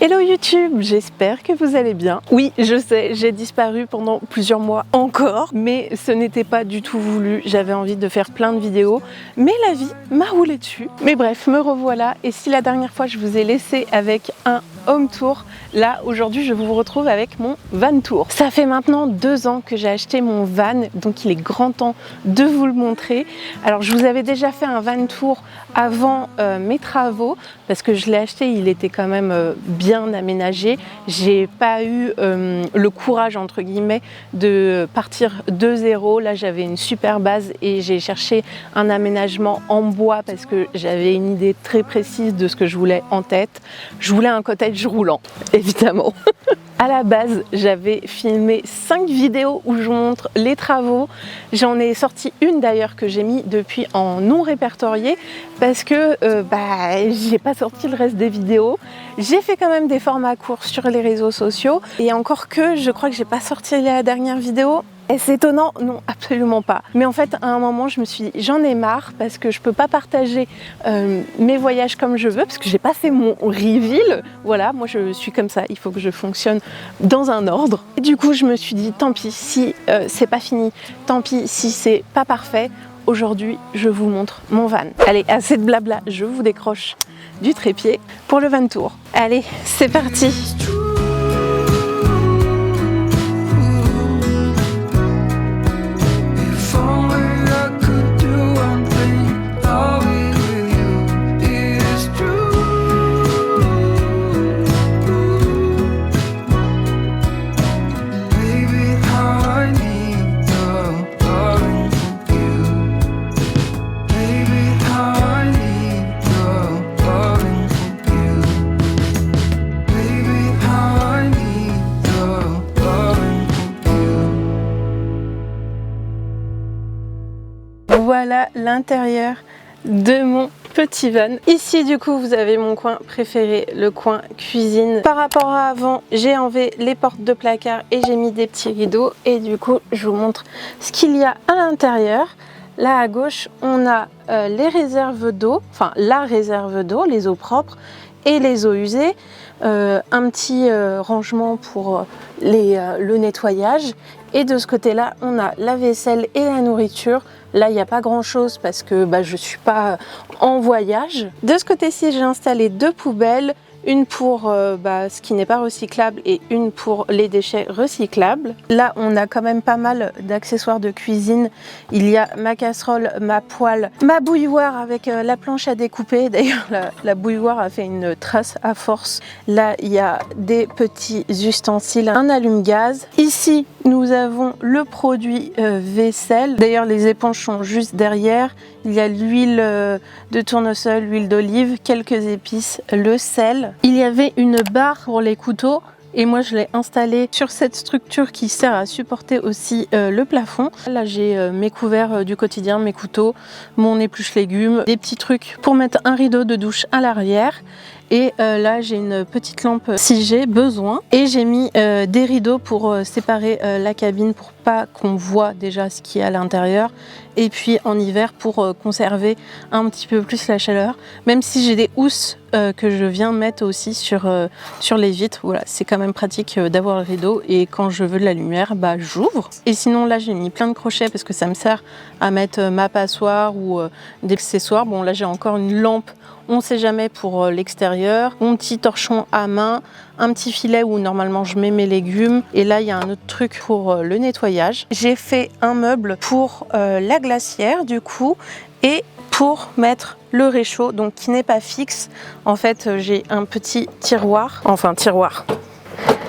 Hello YouTube, j'espère que vous allez bien. Oui, je sais, j'ai disparu pendant plusieurs mois encore, mais ce n'était pas du tout voulu. J'avais envie de faire plein de vidéos, mais la vie m'a roulé dessus. Mais bref, me revoilà. Et si la dernière fois je vous ai laissé avec un home tour, là aujourd'hui je vous retrouve avec mon van tour. Ça fait maintenant 2 ans que j'ai acheté mon van, donc il est grand temps de vous le montrer. Alors je vous avais déjà fait un van tour avant mes travaux, parce que je l'ai acheté, il était quand même bien aménagé. J'ai pas eu le courage entre guillemets de partir de zéro. Là j'avais une super base et j'ai cherché un aménagement en bois parce que j'avais une idée très précise de ce que je voulais en tête. Je voulais un cottage roulant, évidemment. À la base, j'avais filmé 5 vidéos où je vous montre les travaux. J'en ai sorti une d'ailleurs que j'ai mis depuis en non répertorié parce que j'ai pas sorti le reste des vidéos. J'ai fait quand même des formats courts sur les réseaux sociaux et encore que je crois que j'ai pas sorti la dernière vidéo. Est-ce étonnant? Non, absolument pas. Mais en fait, à un moment, je me suis dit, j'en ai marre parce que je peux pas partager mes voyages comme je veux parce que j'ai pas fait mon reveal. Voilà, moi je suis comme ça, il faut que je fonctionne dans un ordre. Et du coup, je me suis dit, tant pis si c'est pas fini, tant pis si c'est pas parfait. Aujourd'hui, je vous montre mon van. Allez, assez de blabla, je vous décroche du trépied pour le van tour. Allez, c'est parti! Voilà l'intérieur de mon petit van. Ici du coup vous avez mon coin préféré, le coin cuisine. Par rapport à avant, j'ai enlevé les portes de placard et j'ai mis des petits rideaux. Et du coup je vous montre ce qu'il y a à l'intérieur. Là à gauche on a les réserves d'eau, enfin la réserve d'eau, les eaux propres et les eaux usées. Un petit rangement pour le nettoyage. Et de ce côté-là, on a la vaisselle et la nourriture. Là, il n'y a pas grand-chose parce que je ne suis pas en voyage. De ce côté-ci, j'ai installé 2 poubelles. Une pour ce qui n'est pas recyclable et une pour les déchets recyclables. Là, on a quand même pas mal d'accessoires de cuisine. Il y a ma casserole, ma poêle, ma bouilloire avec la planche à découper. D'ailleurs, la bouilloire a fait une trace à force. Là, il y a des petits ustensiles, un allume-gaz. Ici, nous avons le produit vaisselle. D'ailleurs, les éponges sont juste derrière. Il y a l'huile de tournesol, l'huile d'olive, quelques épices, le sel. Il y avait une barre pour les couteaux et moi je l'ai installée sur cette structure qui sert à supporter aussi le plafond. Là j'ai mes couverts du quotidien, mes couteaux, mon épluche légumes, des petits trucs pour mettre un rideau de douche à l'arrière. Et là j'ai une petite lampe si j'ai besoin. Et j'ai mis des rideaux pour séparer la cabine pour pas qu'on voit déjà ce qu'il y a à l'intérieur. Et puis en hiver pour conserver un petit peu plus la chaleur. Même si j'ai des housses que je viens mettre aussi sur les vitres. Voilà, c'est quand même pratique d'avoir le rideau. Et quand je veux de la lumière, j'ouvre. Et sinon là j'ai mis plein de crochets parce que ça me sert à mettre ma passoire ou des accessoires. Bon là j'ai encore une lampe. On ne sait jamais pour l'extérieur, mon petit torchon à main, un petit filet où normalement je mets mes légumes. Et là il y a un autre truc pour le nettoyage. J'ai fait un meuble pour la glacière du coup et pour mettre le réchaud, donc qui n'est pas fixe. En fait j'ai un petit tiroir, enfin tiroir.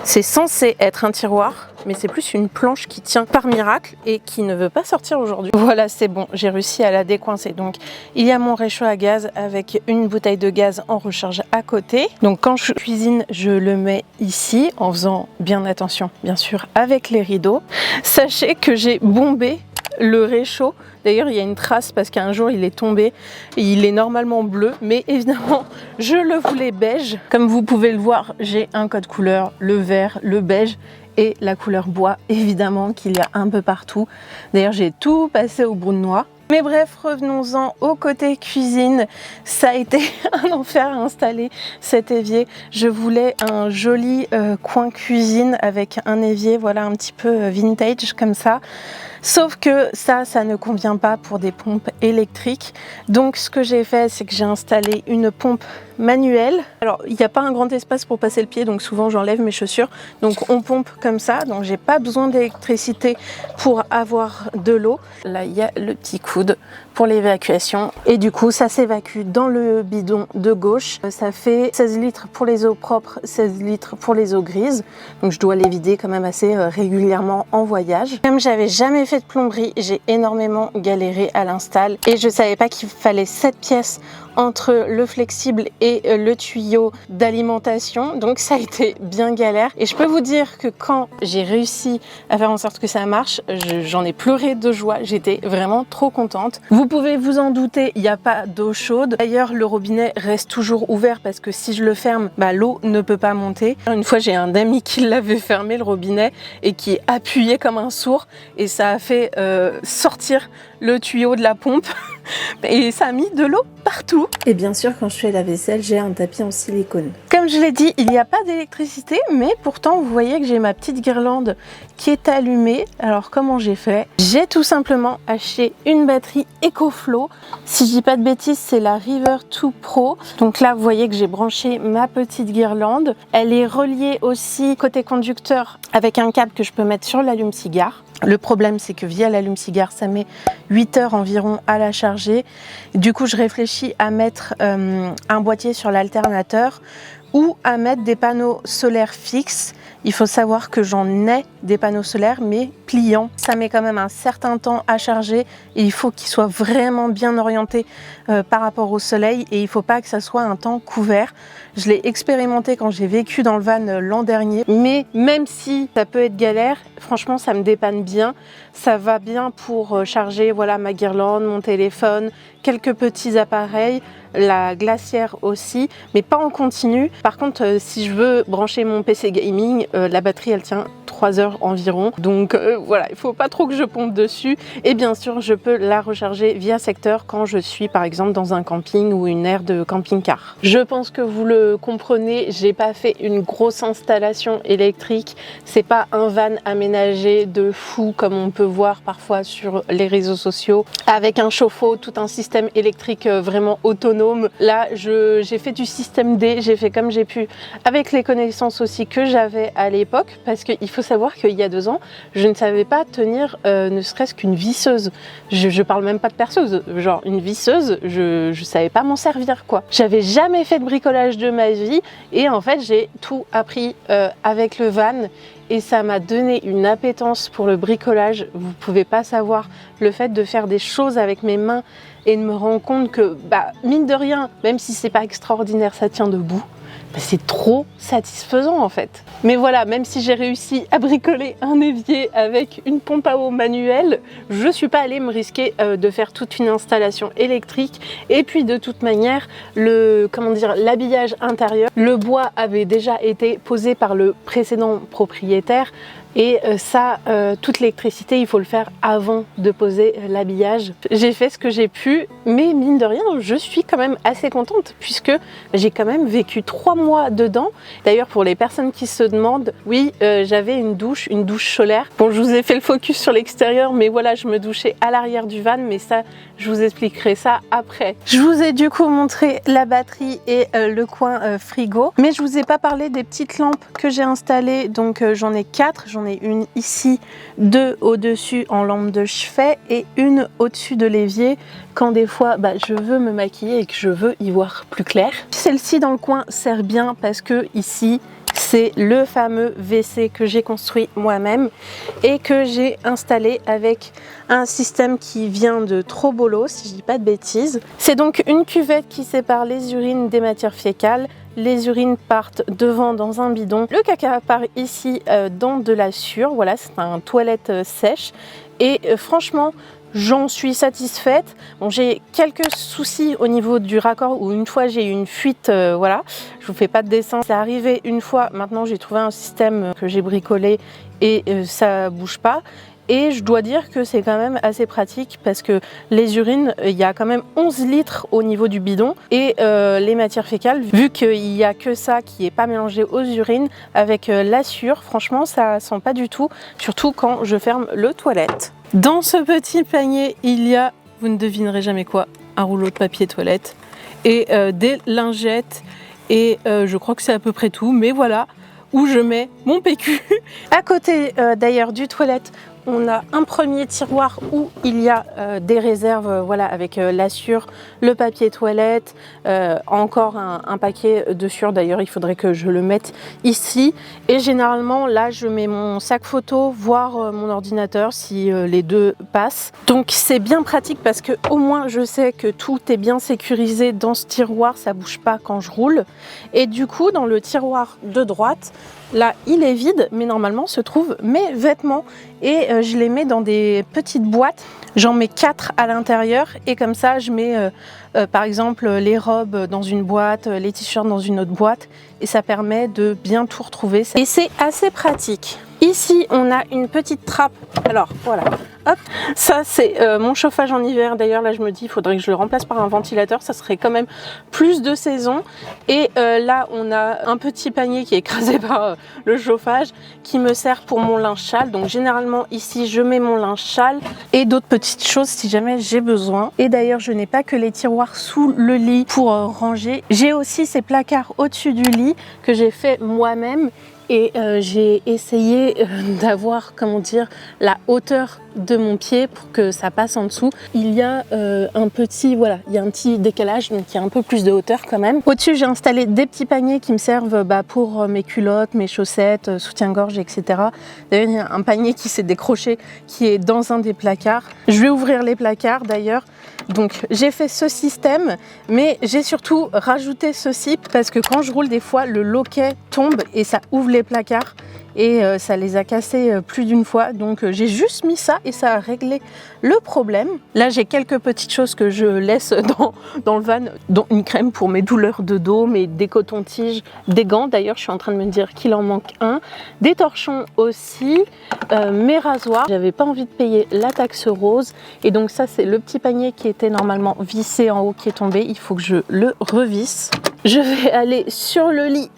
C'est censé être un tiroir, mais c'est plus une planche qui tient par miracle et qui ne veut pas sortir aujourd'hui. Voilà, c'est bon, j'ai réussi à la décoincer. Donc, il y a mon réchaud à gaz avec une bouteille de gaz en recharge à côté. Donc, quand je cuisine, je le mets ici en faisant bien attention, bien sûr, avec les rideaux. Sachez que j'ai bombé le réchaud. D'ailleurs, il y a une trace parce qu'un jour, il est tombé. Et il est normalement bleu, mais évidemment, je le voulais beige. Comme vous pouvez le voir, j'ai un code couleur, le vert, le beige et la couleur bois, évidemment, qu'il y a un peu partout. D'ailleurs, j'ai tout passé au brun noir. Mais bref, revenons-en au côté cuisine. Ça a été un enfer à installer cet évier. Je voulais un joli coin cuisine avec un évier, voilà, un petit peu vintage comme ça. Sauf que ça ne convient pas pour des pompes électriques. Donc ce que j'ai fait, c'est que j'ai installé une pompe manuelle. Alors il n'y a pas un grand espace pour passer le pied, donc souvent j'enlève mes chaussures. Donc on pompe comme ça, donc j'ai pas besoin d'électricité pour avoir de l'eau. Là il y a le petit coude pour l'évacuation. Et du coup ça s'évacue dans le bidon de gauche. Ça fait 16 litres pour les eaux propres, 16 litres pour les eaux grises. Donc je dois les vider quand même assez régulièrement en voyage. Comme j'avais jamais fait de plomberie, j'ai énormément galéré à l'install et je savais pas qu'il fallait 7 pièces entre le flexible et le tuyau d'alimentation, donc ça a été bien galère. Et je peux vous dire que quand j'ai réussi à faire en sorte que ça marche, j'en ai pleuré de joie, j'étais vraiment trop contente. Vous pouvez vous en douter, il n'y a pas d'eau chaude. D'ailleurs le robinet reste toujours ouvert parce que si je le ferme, l'eau ne peut pas monter. Une fois j'ai un ami qui l'avait fermé le robinet et qui appuyait comme un sourd et ça a fait sortir le tuyau de la pompe et ça a mis de l'eau partout. Et bien sûr quand je fais la vaisselle, j'ai un tapis en silicone. Comme je l'ai dit, il n'y a pas d'électricité, mais pourtant vous voyez que j'ai ma petite guirlande qui est allumée. Alors comment j'ai fait? J'ai tout simplement acheté une batterie EcoFlow. Si je dis pas de bêtises, c'est la River 2 Pro. Donc là vous voyez que j'ai branché ma petite guirlande. Elle est reliée aussi côté conducteur avec un câble que je peux mettre sur l'allume-cigare. Le problème, c'est que via l'allume-cigare, ça met 8 heures environ à la charger. Du coup, je réfléchis à mettre un boîtier sur l'alternateur ou à mettre des panneaux solaires fixes. Il faut savoir que j'en ai des panneaux solaires, mais pliants. Ça met quand même un certain temps à charger et il faut qu'ils soient vraiment bien orientés par rapport au soleil et il ne faut pas que ça soit un temps couvert. Je l'ai expérimenté quand j'ai vécu dans le van l'an dernier, mais même si ça peut être galère, franchement ça me dépanne bien. Ça va bien pour charger voilà, ma guirlande, mon téléphone, quelques petits appareils, la glacière aussi, mais pas en continu. Par contre, si je veux brancher mon PC gaming, la batterie elle tient 3 heures environ. Donc voilà, il faut pas trop que je pompe dessus. Et bien sûr, je peux la recharger via secteur quand je suis par exemple dans un camping ou une aire de camping-car. Je pense que vous le comprenez, j'ai pas fait une grosse installation électrique. C'est pas un van aménagé de fou comme on peut voir parfois sur les réseaux sociaux avec un chauffe-eau, tout un système électrique vraiment autonome. Là, j'ai fait du système D, j'ai fait comme j'ai pu avec les connaissances aussi que j'avais à l'époque, parce qu'il faut savoir qu'il y a 2 ans, je ne savais pas tenir ne serait-ce qu'une visseuse. Je parle même pas de perceuse, genre une visseuse, je savais pas m'en servir quoi. J'avais jamais fait de bricolage de ma vie et en fait j'ai tout appris avec le van. Et ça m'a donné une appétence pour le bricolage. Vous pouvez pas savoir, le fait de faire des choses avec mes mains et de me rendre compte que, mine de rien, même si c'est pas extraordinaire, ça tient debout. C'est trop satisfaisant en fait. Mais voilà, même si j'ai réussi à bricoler un évier avec une pompe à eau manuelle, je suis pas allée me risquer de faire toute une installation électrique. Et puis de toute manière, l'habillage intérieur, le bois avait déjà été posé par le précédent propriétaire. Et ça, toute l'électricité, il faut le faire avant de poser l'habillage. J'ai fait ce que j'ai pu, mais mine de rien, je suis quand même assez contente puisque j'ai quand même vécu 3 mois dedans. D'ailleurs, pour les personnes qui se demandent, oui, j'avais une douche solaire. Bon, je vous ai fait le focus sur l'extérieur, mais voilà, je me douchais à l'arrière du van, mais ça, je vous expliquerai ça après. Je vous ai du coup montré la batterie et le coin frigo, mais je vous ai pas parlé des petites lampes que j'ai installées. Donc j'en ai 4, j'en ai une ici, 2 au-dessus en lampe de chevet et une au-dessus de l'évier quand des fois je veux me maquiller et que je veux y voir plus clair. Celle-ci dans le coin sert bien parce que ici c'est le fameux WC que j'ai construit moi-même et que j'ai installé avec un système qui vient de Trobolo, si je dis pas de bêtises. C'est donc une cuvette qui sépare les urines des matières fécales. Les urines partent devant dans un bidon. Le caca part ici dans de la sûre. Voilà, c'est un toilette sèche. Et franchement, j'en suis satisfaite. Bon, j'ai quelques soucis au niveau du raccord où une fois j'ai eu une fuite, voilà. Je vous fais pas de dessin. C'est arrivé une fois. Maintenant, j'ai trouvé un système que j'ai bricolé et ça bouge pas. Et je dois dire que c'est quand même assez pratique parce que les urines, il y a quand même 11 litres au niveau du bidon. Et les matières fécales, vu qu'il n'y a que ça qui n'est pas mélangé aux urines, avec l'Assure, franchement ça sent pas du tout, surtout quand je ferme le toilette. Dans ce petit panier, il y a, vous ne devinerez jamais quoi, un rouleau de papier toilette et des lingettes. Et je crois que c'est à peu près tout, mais voilà où je mets mon PQ. À côté d'ailleurs du toilette, on a un premier tiroir où il y a des réserves, voilà, avec l'Assure, le papier toilette, encore un paquet de Sure. D'ailleurs, il faudrait que je le mette ici. Et généralement, là, je mets mon sac photo, voire mon ordinateur si les deux passent. Donc, c'est bien pratique parce que au moins, je sais que tout est bien sécurisé dans ce tiroir. Ça bouge pas quand je roule. Et du coup, dans le tiroir de droite, là, il est vide, mais normalement se trouvent mes vêtements et je les mets dans des petites boîtes. J'en mets 4 à l'intérieur et comme ça, je mets par exemple les robes dans une boîte, les t-shirts dans une autre boîte et ça permet de bien tout retrouver. Et c'est assez pratique. Ici, on a une petite trappe. Alors, voilà. Hop, ça c'est mon chauffage en hiver. D'ailleurs, là, je me dis, il faudrait que je le remplace par un ventilateur. Ça serait quand même plus de saison. Et là, on a un petit panier qui est écrasé par le chauffage qui me sert pour mon linge châle. Donc, généralement, ici, je mets mon linge châle et d'autres petites choses si jamais j'ai besoin. Et d'ailleurs, je n'ai pas que les tiroirs sous le lit pour ranger. J'ai aussi ces placards au-dessus du lit que j'ai fait moi-même. Et j'ai essayé d'avoir, comment dire, la hauteur de mon pied pour que ça passe en dessous. Il y a un petit, voilà, il y a un petit décalage, donc il y a un peu plus de hauteur quand même. Au-dessus, j'ai installé des petits paniers qui me servent pour mes culottes, mes chaussettes, soutien-gorge, etc. D'ailleurs, il y a un panier qui s'est décroché, qui est dans un des placards. Je vais ouvrir les placards d'ailleurs. Donc j'ai fait ce système, mais j'ai surtout rajouté ceci parce que quand je roule des fois le loquet tombe et ça ouvre les placards et ça les a cassés plus d'une fois. Donc j'ai juste mis ça et ça a réglé le problème. Là j'ai quelques petites choses que je laisse dans le van, dont une crème pour mes douleurs de dos, des cotons-tiges, des gants. D'ailleurs je suis en train de me dire qu'il en manque un, des torchons aussi, mes rasoirs. J'avais pas envie de payer la taxe rose et donc ça c'est le petit panier qui était normalement vissé en haut qui est tombé. Il faut que je le revisse. Je vais aller sur le lit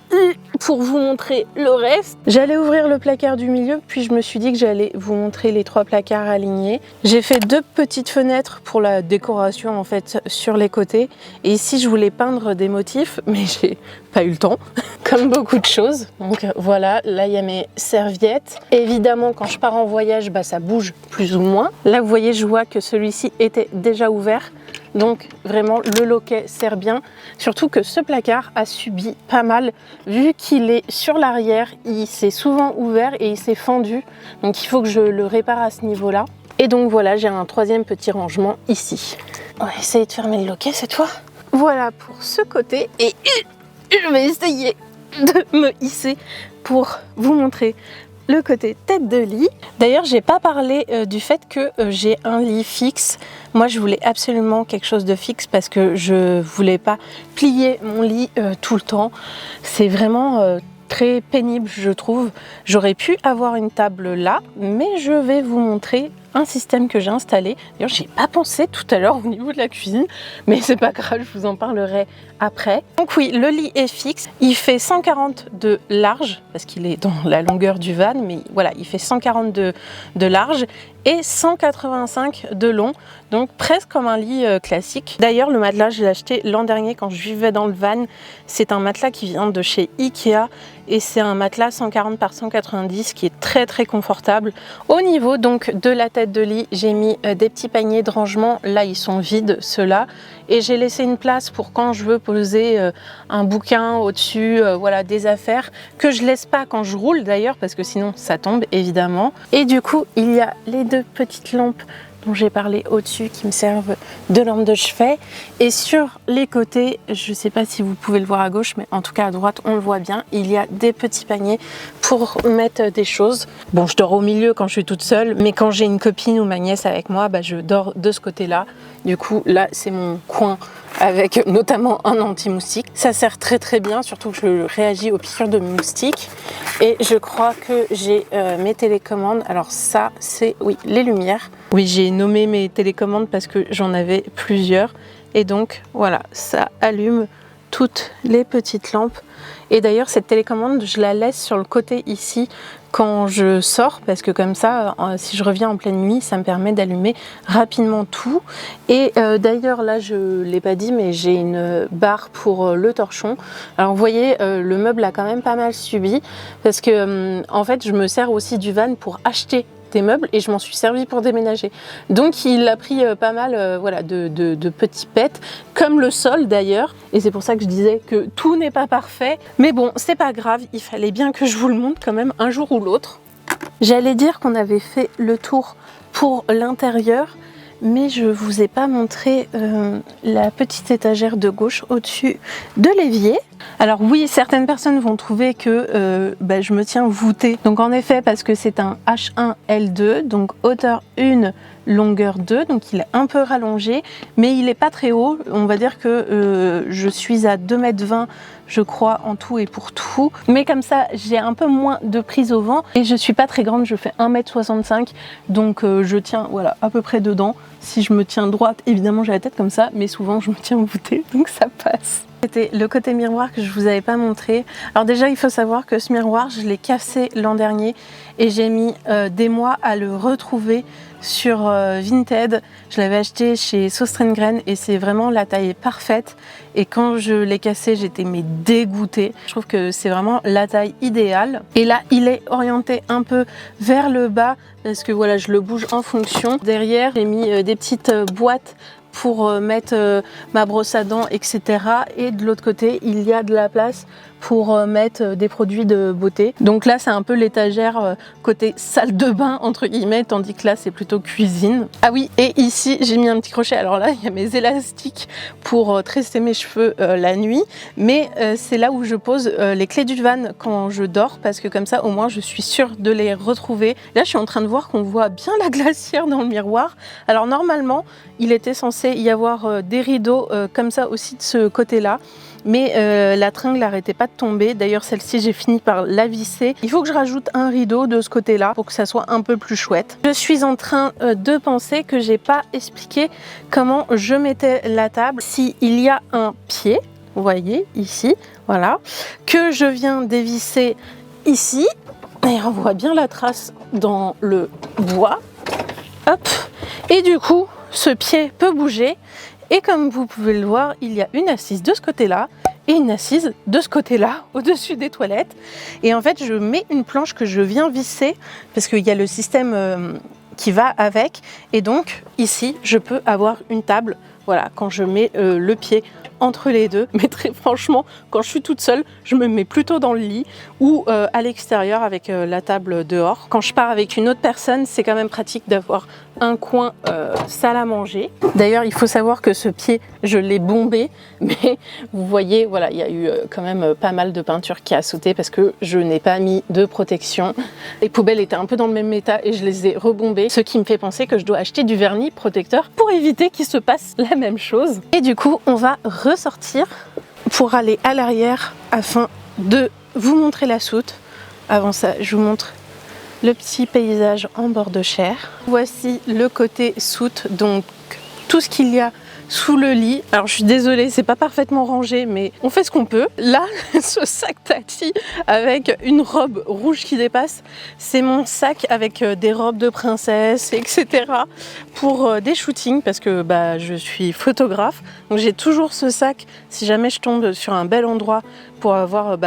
pour vous montrer le reste. J'allais ouvrir le placard du milieu, puis je me suis dit que j'allais vous montrer les 3 placards alignés. J'ai fait 2 petites fenêtres pour la décoration en fait sur les côtés. Et ici je voulais peindre des motifs, mais j'ai pas eu le temps, comme beaucoup de choses. Donc voilà, là il y a mes serviettes. Évidemment quand je pars en voyage, ça bouge plus ou moins. Là vous voyez, je vois que celui-ci était déjà ouvert. Donc vraiment le loquet sert bien, surtout que ce placard a subi pas mal vu qu'il est sur l'arrière, il s'est souvent ouvert et il s'est fendu, donc il faut que je le répare à ce niveau là. Et donc voilà, j'ai un 3e petit rangement ici. On va essayer de fermer le loquet cette fois. Voilà pour ce côté et je vais essayer de me hisser pour vous montrer le côté tête de lit. D'ailleurs, j'ai pas parlé du fait que j'ai un lit fixe. Moi, je voulais absolument quelque chose de fixe parce que je voulais pas plier mon lit tout le temps. C'est vraiment très pénible, je trouve. J'aurais pu avoir une table là, mais je vais vous montrer un système que j'ai installé. D'ailleurs, j'y ai pas pensé tout à l'heure au niveau de la cuisine, mais c'est pas grave, je vous en parlerai après. Donc oui, le lit est fixe. Il fait 140 de large parce qu'il est dans la longueur du van, mais voilà, il fait 140 de large et 185 de long, donc presque comme un lit classique. D'ailleurs, le matelas, je l'ai acheté l'an dernier quand je vivais dans le van. C'est un matelas qui vient de chez Ikea et c'est un matelas 140 par 190 qui est très très confortable. Au niveau donc de la tête de lit, j'ai mis des petits paniers de rangement. Là, ils sont vides, ceux-là. Et j'ai laissé une place pour quand je veux poser un bouquin au-dessus, voilà, des affaires que je laisse pas quand je roule d'ailleurs parce que sinon ça tombe évidemment. Et du coup, il y a les 2 petites lampes dont j'ai parlé au-dessus qui me servent de lampe de chevet. Et sur les côtés, je ne sais pas si vous pouvez le voir à gauche, mais en tout cas à droite, on le voit bien, il y a des petits paniers pour mettre des choses. Bon, je dors au milieu quand je suis toute seule, mais quand j'ai une copine ou ma nièce avec moi, je dors de ce côté-là. Du coup, là, c'est mon coin avec notamment un anti-moustique. Ça sert très très bien, surtout que je réagis aux piqûres de moustiques. Et je crois que j'ai mes télécommandes. Alors ça, c'est, oui, les lumières. Oui, j'ai nommé mes télécommandes parce que j'en avais plusieurs. Et donc, voilà, ça allume toutes les petites lampes. Et d'ailleurs, cette télécommande, je la laisse sur le côté ici quand je sors, parce que comme ça, si je reviens en pleine nuit, ça me permet d'allumer rapidement tout. Et d'ailleurs, là, je ne l'ai pas dit, mais j'ai une barre pour le torchon. Alors, vous voyez, le meuble a quand même pas mal subi, parce que, en fait, je me sers aussi du van pour acheter des meubles et je m'en suis servi pour déménager. Donc il a pris pas mal voilà, de petits pets, comme le sol d'ailleurs. Et c'est pour ça que je disais que tout n'est pas parfait. Mais bon, c'est pas grave, il fallait bien que je vous le montre quand même un jour ou l'autre. J'allais dire qu'on avait fait le tour pour l'intérieur, mais je vous ai pas montré la petite étagère de gauche au-dessus de l'évier. Alors oui, certaines personnes vont trouver que je me tiens voûtée. Donc en effet, parce que c'est un H1L2, donc hauteur 1, longueur 2, donc il est un peu rallongé, mais il n'est pas très haut. On va dire que je suis à 2,20 m, je crois, en tout et pour tout. Mais comme ça, j'ai un peu moins de prise au vent et je suis pas très grande, je fais 1,65 m, donc je tiens voilà, à peu près dedans. Si je me tiens droite, évidemment j'ai la tête comme ça, mais souvent je me tiens voûtée, donc ça passe. C'était le côté miroir que je vous avais pas montré. Alors déjà, il faut savoir que ce miroir, je l'ai cassé l'an dernier et j'ai mis des mois à le retrouver sur Vinted. Je l'avais acheté chez Sostrengren et c'est vraiment la taille parfaite. Et quand je l'ai cassé, j'étais dégoûtée. Je trouve que c'est vraiment la taille idéale. Et là, il est orienté un peu vers le bas parce que voilà, je le bouge en fonction. Derrière, j'ai mis des petites boîtes pour mettre ma brosse à dents, etc. Et de l'autre côté, il y a de la place pour mettre des produits de beauté. Donc là, c'est un peu l'étagère côté salle de bain, entre guillemets, tandis que là, c'est plutôt cuisine. Ah oui, et ici, j'ai mis un petit crochet. Alors là, il y a mes élastiques pour tresser mes cheveux la nuit. Mais c'est là où je pose les clés du van quand je dors, parce que comme ça, au moins, je suis sûre de les retrouver. Là, je suis en train de voir qu'on voit bien la glacière dans le miroir. Alors normalement, il était censé y avoir des rideaux comme ça aussi de ce côté-là. Mais la tringle n'arrêtait pas de tomber. D'ailleurs, celle-ci, j'ai fini par la visser. Il faut que je rajoute un rideau de ce côté-là pour que ça soit un peu plus chouette. Je suis en train de penser que j'ai pas expliqué comment je mettais la table. S'il y a un pied, vous voyez, ici, voilà, que je viens dévisser ici. Et on voit bien la trace dans le bois. Hop. Et du coup, ce pied peut bouger. Et comme vous pouvez le voir, il y a une assise de ce côté-là et une assise de ce côté-là, au-dessus des toilettes. Et en fait, je mets une planche que je viens visser parce qu'il y a le système qui va avec. Et donc, ici, je peux avoir une table. Voilà, quand je mets le pied entre les deux. Mais très franchement, quand je suis toute seule, je me mets plutôt dans le lit ou à l'extérieur avec la table dehors. Quand je pars avec une autre personne, c'est quand même pratique d'avoir un coin salle à manger. D'ailleurs, il faut savoir que ce pied, je l'ai bombé, mais vous voyez, voilà, il y a eu quand même pas mal de peinture qui a sauté parce que je n'ai pas mis de protection. Les poubelles étaient un peu dans le même état et je les ai rebombées, ce qui me fait penser que je dois acheter du vernis protecteur pour éviter qu'il se passe la même chose. Et du coup, on va ressortir pour aller à l'arrière afin de vous montrer la soute. Avant ça, je vous montre le petit paysage en bord de chair. Voici le côté soute, donc tout ce qu'il y a sous le lit. Alors je suis désolée, c'est pas parfaitement rangé, mais on fait ce qu'on peut. Là, ce sac tati avec une robe rouge qui dépasse, c'est mon sac avec des robes de princesse, etc. pour des shootings, parce que je suis photographe. Donc j'ai toujours ce sac si jamais je tombe sur un bel endroit pour avoir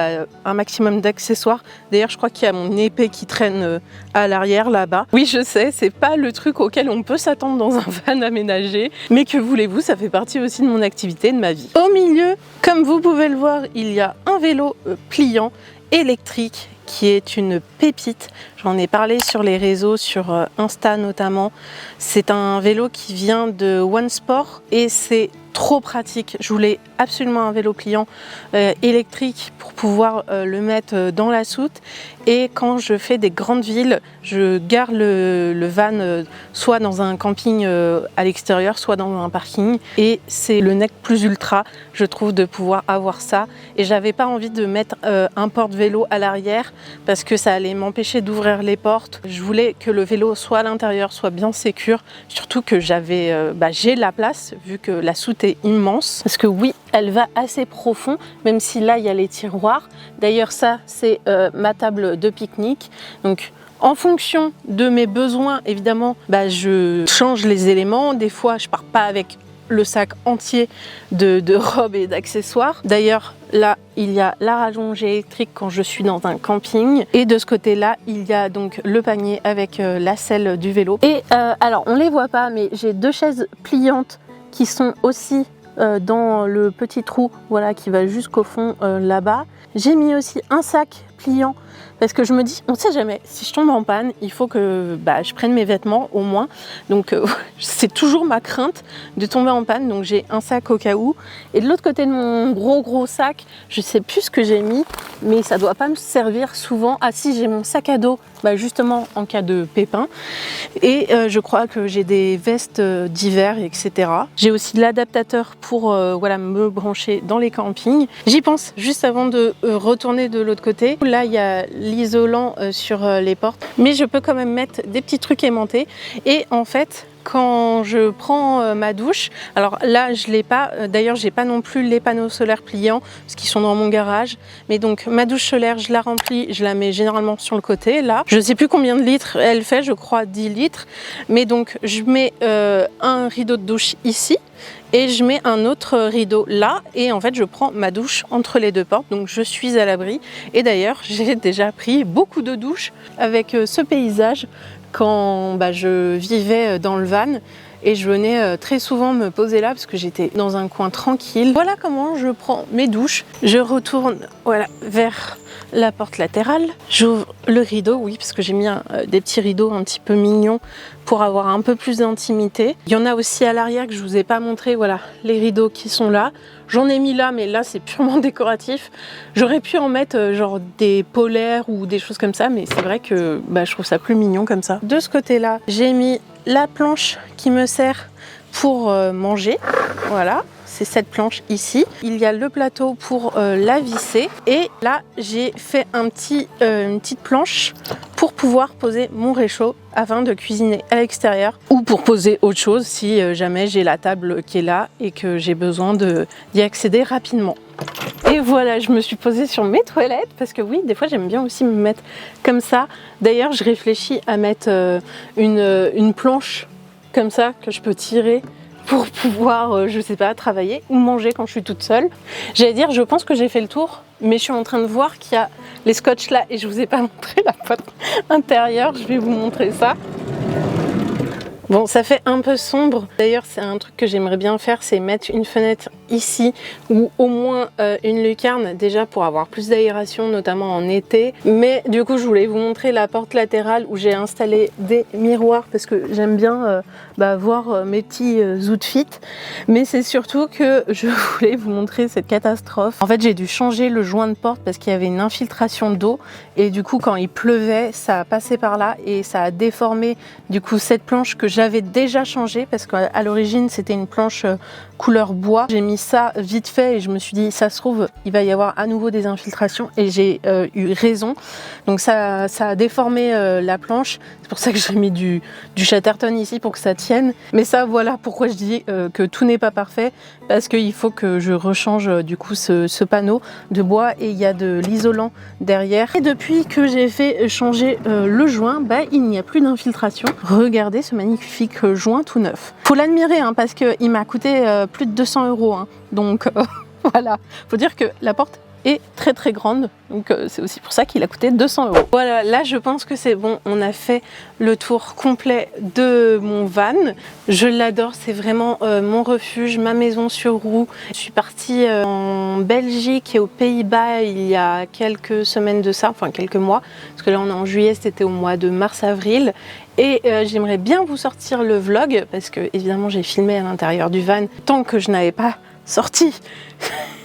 un maximum d'accessoires. D'ailleurs, je crois qu'il y a mon épée qui traîne à l'arrière là-bas. Oui, je sais, c'est pas le truc auquel on peut s'attendre dans un van aménagé, mais que voulez-vous, ça fait partie aussi de mon activité, de ma vie. Au milieu, comme vous pouvez le voir, il y a un vélo pliant électrique qui est une pépite. J'en ai parlé sur les réseaux, sur Insta notamment. C'est un vélo qui vient de OneSport et c'est trop pratique. Je voulais absolument un vélo pliant électrique pour pouvoir le mettre dans la soute. Et quand je fais des grandes villes, je gare le van soit dans un camping à l'extérieur, soit dans un parking. Et c'est le nec plus ultra, je trouve, de pouvoir avoir ça. Et j'avais pas envie de mettre un porte-vélo à l'arrière parce que ça allait m'empêcher d'ouvrir les portes. Je voulais que le vélo soit à l'intérieur, soit bien sécure. Surtout que j'ai la place vu que la soute est immense. Parce que oui, elle va assez profond, même si là il y a les tiroirs. D'ailleurs ça c'est ma table de pique-nique. Donc en fonction de mes besoins, évidemment, je change les éléments. Des fois je pars pas avec le sac entier de robes et d'accessoires. D'ailleurs là il y a la rallonge électrique quand je suis dans un camping et de ce côté là il y a donc le panier avec la selle du vélo. Et alors on les voit pas mais j'ai 2 chaises pliantes qui sont aussi dans le petit trou, voilà, qui va jusqu'au fond là-bas. J'ai mis aussi un sac pliant parce que je me dis, on ne sait jamais, si je tombe en panne, il faut que je prenne mes vêtements au moins. Donc c'est toujours ma crainte de tomber en panne, donc j'ai un sac au cas où. Et de l'autre côté de mon gros sac, je ne sais plus ce que j'ai mis, mais ça ne doit pas me servir souvent. Ah si, j'ai mon sac à dos, justement en cas de pépin. Et je crois que j'ai des vestes d'hiver, etc. J'ai aussi l'adaptateur pour me brancher dans les campings. J'y pense juste avant de retourner de l'autre côté. Là, il y a l'isolant sur les portes, mais je peux quand même mettre des petits trucs aimantés. Et en fait, quand je prends ma douche, alors là je l'ai pas, d'ailleurs j'ai pas non plus les panneaux solaires pliants parce qu'ils sont dans mon garage, mais donc ma douche solaire je la remplis, je la mets généralement sur le côté là, je sais plus combien de litres elle fait, je crois 10 litres, mais donc je mets un rideau de douche ici et je mets un autre rideau là et en fait je prends ma douche entre les 2 portes, donc je suis à l'abri. Et d'ailleurs j'ai déjà pris beaucoup de douches avec ce paysage quand je vivais dans le van et je venais très souvent me poser là parce que j'étais dans un coin tranquille. Voilà comment je prends mes douches. Je retourne vers la porte latérale. J'ouvre le rideau, oui, parce que j'ai mis des petits rideaux un petit peu mignons pour avoir un peu plus d'intimité. Il y en a aussi à l'arrière que je vous ai pas montré, voilà, les rideaux qui sont là. J'en ai mis là, mais là c'est purement décoratif. J'aurais pu en mettre genre des polaires ou des choses comme ça, mais c'est vrai que je trouve ça plus mignon comme ça. De ce côté-là, j'ai mis la planche qui me sert pour manger, voilà. C'est cette planche ici. Il y a le plateau pour la visser. Et là, j'ai fait une petite planche pour pouvoir poser mon réchaud afin de cuisiner à l'extérieur ou pour poser autre chose si jamais j'ai la table qui est là et que j'ai besoin d'y accéder rapidement. Et voilà, je me suis posée sur mes toilettes parce que oui, des fois j'aime bien aussi me mettre comme ça. D'ailleurs, je réfléchis à mettre une planche comme ça que je peux tirer pour pouvoir, je sais pas, travailler ou manger quand je suis toute seule. J'allais dire, je pense que j'ai fait le tour, mais je suis en train de voir qu'il y a les scotch là et je vous ai pas montré la porte intérieure. Je vais vous montrer ça. Bon, ça fait un peu sombre. D'ailleurs, c'est un truc que j'aimerais bien faire, c'est mettre une fenêtre ici ou au moins une lucarne déjà pour avoir plus d'aération, notamment en été. Mais du coup, je voulais vous montrer la porte latérale où j'ai installé des miroirs parce que j'aime bien voir mes petits outfits. Mais c'est surtout que je voulais vous montrer cette catastrophe. En fait, j'ai dû changer le joint de porte parce qu'il y avait une infiltration d'eau et du coup, quand il pleuvait, ça a passé par là et ça a déformé du coup cette planche que j'avais déjà changée parce qu'à l'origine, c'était une planche couleur bois. J'ai mis ça vite fait et je me suis dit, ça se trouve, il va y avoir à nouveau des infiltrations et j'ai eu raison. Donc ça a déformé la planche. C'est pour ça que j'ai mis du Chatterton ici pour que ça tienne. Mais ça, voilà pourquoi je dis que tout n'est pas parfait parce qu'il faut que je rechange du coup ce panneau de bois et il y a de l'isolant derrière. Et depuis que j'ai fait changer le joint, il n'y a plus d'infiltration. Regardez ce magnifique joint tout neuf. Faut l'admirer parce qu'il m'a coûté plus de 200 €. Donc voilà, faut dire que la porte est très très grande, donc c'est aussi pour ça qu'il a coûté 200 €. Voilà, là je pense que c'est bon, on a fait le tour complet de mon van. Je l'adore, c'est vraiment mon refuge, ma maison sur roue. Je suis partie en Belgique et aux Pays-Bas il y a quelques semaines de ça, enfin quelques mois, parce que là on est en juillet, c'était au mois de mars-avril. Et j'aimerais bien vous sortir le vlog, parce que évidemment j'ai filmé à l'intérieur du van, tant que je n'avais pas sorti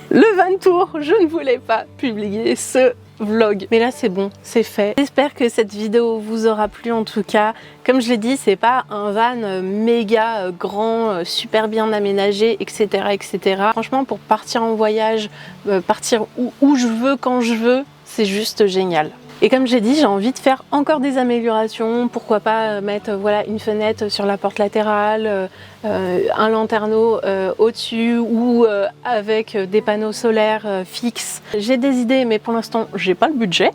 le van tour, je ne voulais pas publier ce vlog. Mais là c'est bon, c'est fait. J'espère que cette vidéo vous aura plu en tout cas. Comme je l'ai dit, c'est pas un van méga grand, super bien aménagé, etc., etc. Franchement, pour partir en voyage, partir où je veux, quand je veux, c'est juste génial. Et comme j'ai dit, j'ai envie de faire encore des améliorations. Pourquoi pas mettre voilà, une fenêtre sur la porte latérale, un lanterneau au-dessus ou avec des panneaux solaires fixes. J'ai des idées, mais pour l'instant, j'ai pas le budget.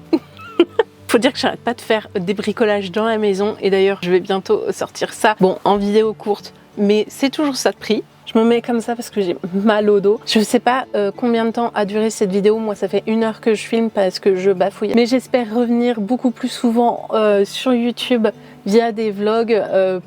Faut dire que j'arrête pas de faire des bricolages dans la maison. Et d'ailleurs, je vais bientôt sortir ça, bon, en vidéo courte, mais c'est toujours ça de prix. Je me mets comme ça parce que j'ai mal au dos. Je sais pas combien de temps a duré cette vidéo. Moi, ça fait 1 heure que je filme parce que je bafouille. Mais j'espère revenir beaucoup plus souvent sur YouTube via des vlogs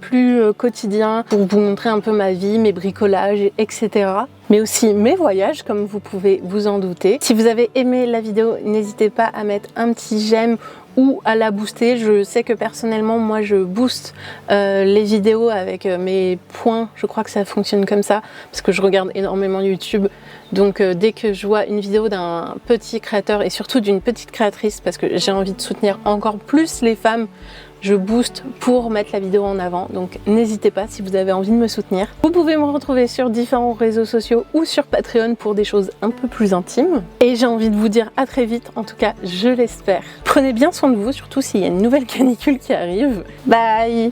plus quotidiens pour vous montrer un peu ma vie, mes bricolages, etc. Mais aussi mes voyages, comme vous pouvez vous en douter. Si vous avez aimé la vidéo, n'hésitez pas à mettre un petit j'aime ou à la booster. Je sais que personnellement, moi, je booste les vidéos avec mes points. Je crois que ça fonctionne comme ça parce que je regarde énormément YouTube. Donc dès que je vois une vidéo d'un petit créateur et surtout d'une petite créatrice, parce que j'ai envie de soutenir encore plus les femmes, je booste pour mettre la vidéo en avant, donc n'hésitez pas si vous avez envie de me soutenir. Vous pouvez me retrouver sur différents réseaux sociaux ou sur Patreon pour des choses un peu plus intimes. Et j'ai envie de vous dire à très vite, en tout cas je l'espère. Prenez bien soin de vous, surtout s'il y a une nouvelle canicule qui arrive. Bye!